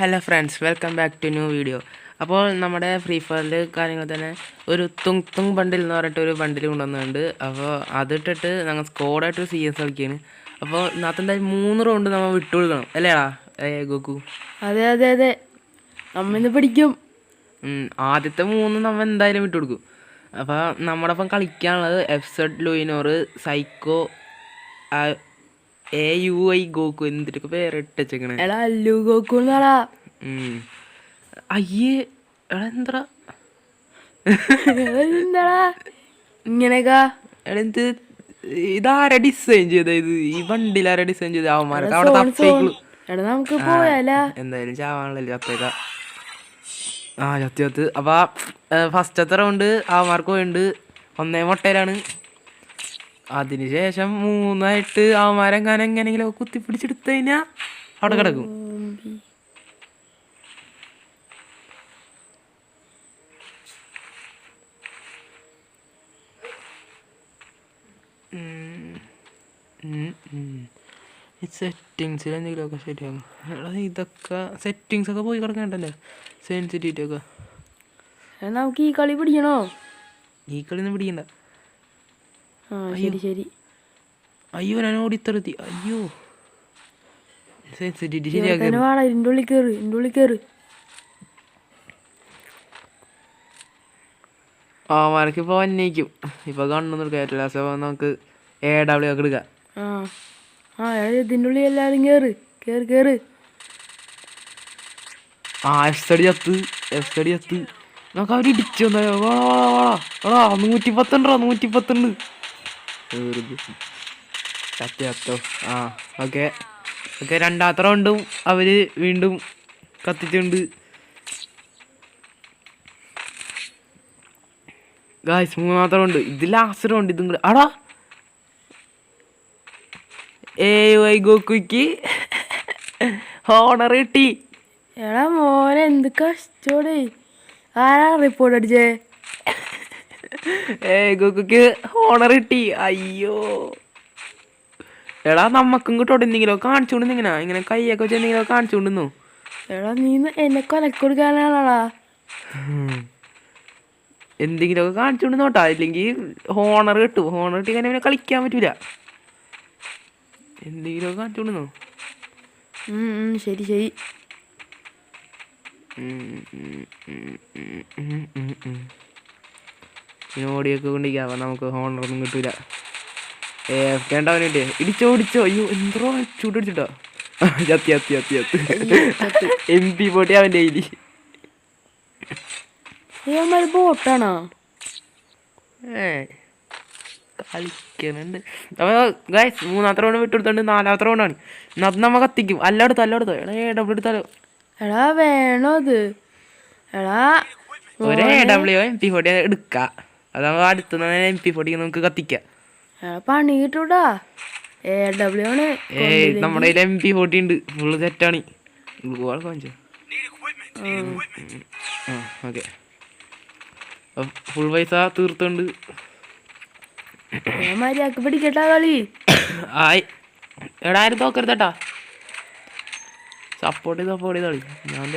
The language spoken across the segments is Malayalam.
Hello friends, welcome back to new video. അപ്പോൾ നമ്മുടെ ഫ്രീ ഫയറിൽ കാര്യങ്ങൾ തന്നെ ഒരു തുങ് ബണ്ടിൽ എന്ന് പറഞ്ഞിട്ട് ഒരു ബണ്ടിൽ കൊണ്ടുവന്നിട്ടുണ്ട്. അപ്പോൾ അതിട്ടിട്ട് ഞങ്ങൾ സ്കോഡായിട്ട് CS കളിക്കുകയാണ്. അപ്പോൾ ഇന്നത്തെ എന്തായാലും 3 റൗണ്ട് നമ്മൾ വിട്ടുകൊടുക്കണം അല്ലേടാ ഗോക്കു? അതെ അതെ അതെ, നമ്മിന്ന് പിടിക്കും. ആദ്യത്തെ 3 നമ്മൾ എന്തായാലും വിട്ടുകൊടുക്കും. അപ്പോൾ നമ്മുടെ ഒപ്പം കളിക്കാനുള്ളത് FZ ലൂയിനോർ, സൈക്കോ, AUI ഗോക്കു, എന്തിട്ടൊക്കെ പേരിട്ട് വെച്ചേക്കണേ. എടാ അല്ലു ഗോക്കു എന്നാടാ. അയ്യേ എടാ എന്താ എന്താടാ ഇങ്ങനെയൊക്കെ? എടാ എന്ത് ഇതാരാ ഡിസൈൻ ചെയ്ത? ഇത് ഈ വണ്ടിയിലാരാ ഡിസൈൻ ചെയ്ത? അവന്മാരൊക്കെ അവിടെ തപ്പേക്കുള്ളൂ. എടാ നമുക്ക് പോയാലോ? എന്തായാലും ചാവാണല്ലോ ചത്തേക്ക. ചത്ത്. അപ്പൊ ഫസ്റ്റത്തെ റൗണ്ട് അവന്മാർക്ക് പോയിണ്ട് 1 മുട്ടയിലാണ്. അതിനുശേഷം 3 അവന്മാരെങ്ങാനും എങ്ങനെയെങ്കിലും കുത്തിപ്പിടിച്ചെടുത്ത് കഴിഞ്ഞാ അവിടെ കിടക്കും. സെറ്റിങ്സിൽ എന്തെങ്കിലുമൊക്കെ ശരിയാകും. ഇതൊക്കെ സെറ്റിങ്സൊക്കെ പോയി കിടക്കണ്ടല്ലേ, സെൻസിറ്റിവിറ്റി ഒക്കെ. നമുക്ക് ഈ കളി പിടിക്കണോ? ഈ കളി ഒന്നും പിടിക്കണ്ട. ശരി. അയ്യോ ഞാൻ ഓടിത്തെറുത്തി. അയ്യോ സെൻസിറ്റിവിറ്റി ശരിയാക്കി. ഉള്ളിൽ കേറ്. അവന്മാർക്ക് ഇപ്പോൾ അന്വേഷിക്കും. ഇപ്പോൾ കണ്ണൊന്നും കയറ്റില്ല. നമുക്ക് AW ഒക്കെ എടുക്കാം. ഇതിൻ്റെ ഉള്ളിൽ എല്ലാവരും കേറ്. FZ ചത്ത്. നമുക്ക് അവർ ഇടിച്ചു വന്നായോ? 110 ചത്തോ. ഓക്കെ. രണ്ടാമത്തെ റൗണ്ടും അവര് വീണ്ടും കത്തിച്ചുണ്ട്. ഗായ്സ്, 3ാമത്തെ റൗണ്ട്, ഇത് ലാസ്റ്റ് റൗണ്ട്. ഇതും കൂടെ ആടാ AUI ഗോക്കുക്ക് ഹോണർ കിട്ടി. എടാ മോനെ, എന്ത് കഷ്ടോടെ. ആരാ റിപ്പോർട്ട് അടിച്ചേ? ഗോക്കുക്ക് ഹോണർ കിട്ടി. അയ്യോ എടാ, നമ്മക്കും കിട്ടോട്ടെ എന്തെങ്കിലും കാണിച്ചുകൊണ്ട്. ഇങ്ങനെ കൈയൊക്കെ വെച്ച് എന്തെങ്കിലും കാണിച്ചുകൊണ്ടിരുന്നു. എടാ നീ എന്നെ കൊലക്കൊടുക്കാനാണോടാ? എന്തെങ്കിലുമൊക്കെ കാണിച്ചുകൊണ്ട് നോട്ടാ, ഇല്ലെങ്കിൽ ഹോണർ കിട്ടും. ഹോണർ കിട്ടി കഴിഞ്ഞാൽ പിന്നെ കളിക്കാൻ പറ്റൂല. എന്തെങ്കിലുമൊക്കെ കാണിച്ചുകൊണ്ടിരുന്നു. ശരി. ഓടിയൊക്കെ കൊണ്ടിരിക്കാം. നമുക്ക് ഹോണറൊന്നും കിട്ടൂല. കേണ്ടവൻ കിട്ടിയേ. ഇടിച്ചോ. അയ്യോ എന്തോ ചൂടിച്ചിട്ടോ. ചത്തി. MP40 അവൻ്റെ കയ്യിൽ. ബോട്ടാണോ? കളിക്കുന്നുണ്ട്. അപ്പോൾ ഗൈസ്, 3ാമത്തെ റൗണ്ട് വിട്ടെടുത്തോണ്ട് 4ാമത്തെ റൗണ്ടാണ്. അത് നമ്മ കത്തിക്കും. എല്ലായിടത്തും AW എടുത്താലോ? എടാ വേണോ അത്? എടാ ഒരേ AW MP40 എടുക്കാം. അതാവുമ്പോ അടുത്തുനിന്ന് MP40 നമുക്ക് കത്തിക്കാം. പണി കിട്ടൂടാ. AW ആണ്. നമ്മുടെ കയ്യിൽ MP40 ഉണ്ട്. ഫുള്ള് സെറ്റാണ്. ഓക്കെ, ഫുൾ പൈസ തീർത്തുണ്ട്. മര്യാദക്ക് പിടിക്കട്ടാ കളി. എടാ ആരും തോക്കരുതട്ടാ. സപ്പോർട്ട് ചെയ്ത് കളി. ഞാൻ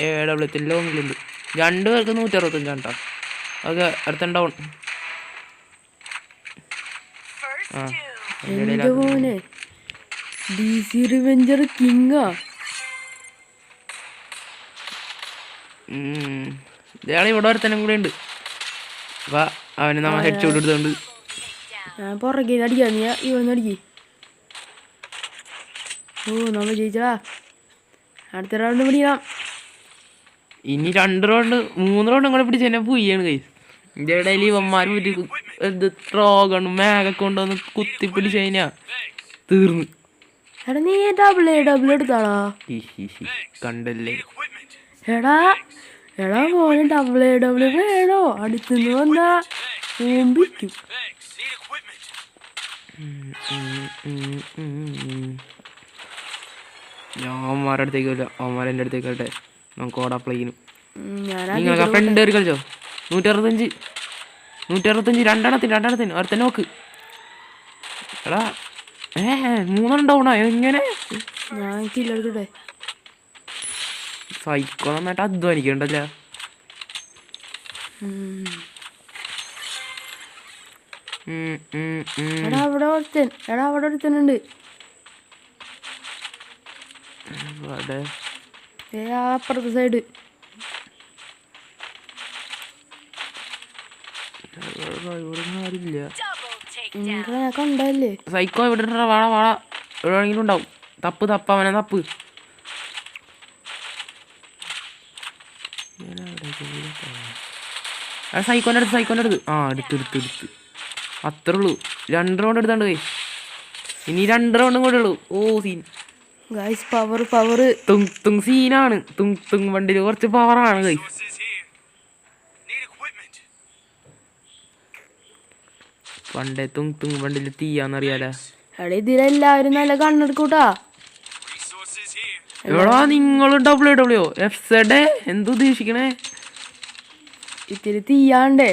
AW ലോങ്ങിലുണ്ട്. 2 പേർക്ക് 165 കേട്ടോ. ഓക്കെ, അടുത്ത ഡൗൺ. മോനെ DC റിവെഞ്ചർ കിങ്ങാ. ഇയാൾ ഇവിടെ ഒരുത്തനും കൂടെ ഉണ്ട്. അപ്പൊ അവന് നമ്മൾ ഹെഡ് ഷോട്ട് എടുത്തോണ്ട് പുറകെ അടിക്കാ. നീ ഇവന്ന് അടിക്ക്. നമ്മൾ ജയിച്ചടാ. അടുത്ത റൗണ്ട് പിടിക്കണം. ഇനി 2 റൗണ്ട് 3 റൗണ്ടും കൂടെ പിടിച്ച് തന്നെ പോയാണ് കൈ. ഇതിൻ്റെ ഇടയിൽ ഇവന്മാർ എന്ത് ട്രോഗണും മേഘൊക്കെ കൊണ്ടുവന്ന് കുത്തിപ്പിടിച്ച് കഴിഞ്ഞാ തീർന്നു. എടാ നീ AW എടുത്താളാ? കണ്ടല്ലേ. എടാ മോനെ AW വേണോ? അടുത്തുനിന്ന് വന്നാ ഓമ്പിക്കും. ഞാൻ അവന്മാരുടെ അടുത്തേക്ക് വരില്ല. അവന്മാരെൻ്റെ അടുത്തേക്ക് വരട്ടെ. നമുക്ക് ഓടാ പ്ലെയിനും. നിങ്ങളൊക്കെ ഫ്രണ്ട് കയറി കളിച്ചോ. 165 രണ്ടെണ്ണത്തിന് അടുത്ത നോക്ക്. എടാ 3 ഡൗണാ. എങ്ങനെ? ഞാൻ കില്ലെടുക്കട്ടെ. സൈക്കോ നന്നായിട്ട് അധ്വാനിക്കണ്ടല്ലോ. എടാ അവിടെ ഒരുത്തനുണ്ട്. അപ്പുറത്തെ സൈഡ് ഞാൻ കണ്ടല്ലേ. സൈക്കോ ഇവിടെ വാള വാള എവിടെയെങ്കിലും ഉണ്ടാവും. തപ്പ് അവനെ തപ്പ്. സൈക്കോൻ്റെ അടുത്ത് ആ എടുത്ത് അത്രേ ഉള്ളൂ. 2 റൗണ്ട് എടുത്താണ്ട് പോയി. ഇനി 2 റൗണ്ടും കൂടെ ഉള്ളൂ. ഓ സീൻ ഗൈസ്, പവർ തുങ് സീനാണ്. തുങ് വണ്ടിയിൽ കുറച്ച് പവറാണ് ഗൈസ്. പണ്ടേ തുങ് വണ്ടിയിൽ തീയാന്നറിയാലോ. എടാ ഇതിലെല്ലാവരും നല്ല കണ്ണെടുക്കൂട്ടാ. എവിടാ നിങ്ങളും WW FZ എന്തുദ്ദേശിക്കണേ? ഇത്തിരി തീയാണ്ടേ.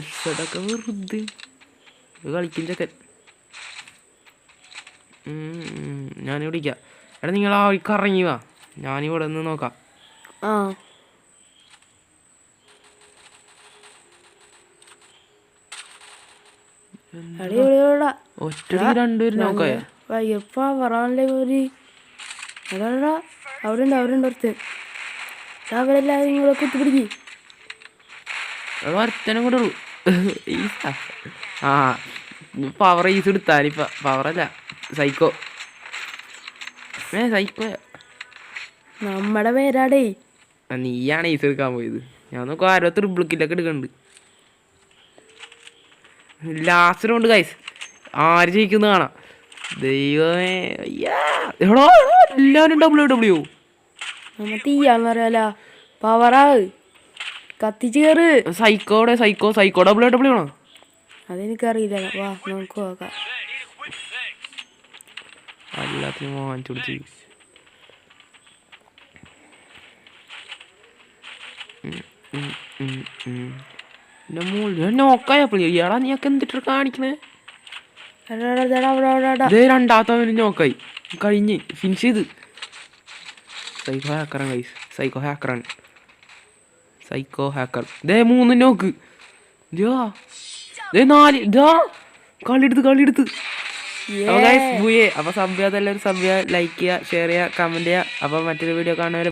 FZ ഒക്കെ വെറുതെ കളിക്കും ചെക്കൻ. ഞാൻ വിളിക്കാം. എടാ നിങ്ങൾ ആ കറങ്ങി വാ, ഞാനിവിടെ നിന്ന് നോക്കാം. ആ ഒറ്റയ്ക്ക് 2 പേര് നോക്കായ പവറാണല്ലേ ഒരു. എടാ അവരുണ്ട് ഒരുത്തൻ. അവരെല്ലാവരും നിങ്ങളെ കുത്തിപ്പിടിക്കും. ഒരുത്തനും കൂടെ ഉള്ളൂ. ആ പവർ ഈസ് എടുത്താലിപ്പ പവറല്ല സൈക്കോ. സൈക്കോയാ നമ്മുടെ പേരാടേ. നീയാണ് ഈസ് എടുക്കാൻ പോയത്. ഞാൻ നോക്കാം ആരോ ത്രിബിളിക്കില്ലൊക്കെ എടുക്കണ്ട്. ലാസ്റ്റ് റൗണ്ട് ഗൈസ്, ആര് ജയിക്കുന്ന കാണാം. ദൈവമേ എടോ എല്ലാവരും WW. നമ്മ തീയാന്ന് പറയാലോ. പവറാ കത്തിച്ച് കയറ്. സൈക്കോ WW ആണോ? അതെനിക്കറിയില്ല. വാ നമുക്ക് നോക്കാം. എല്ലാത്തിനും വാങ്ങിച്ചു പിടിച്ച് നോക്കായപ്പോൾ ഇയാളാ നീയൊക്കെ എന്തിട്ട് കാണിക്കണേ? രണ്ടാമത്തവന് നോക്കായി കഴിഞ്ഞ് ഫിനിഷ് ചെയ്ത്. സൈക്കോ ഹാക്കർ 3 നോക്ക്. 4 കളിയെടുത്ത്. അപ്പൊ സഭ്യ ലൈക്ക് ചെയ്യുക, ഷെയർ ചെയ്യുക, കമന്റ് ചെയ്യുക. അപ്പൊ മറ്റൊരു വീഡിയോ കാണുന്നവരെ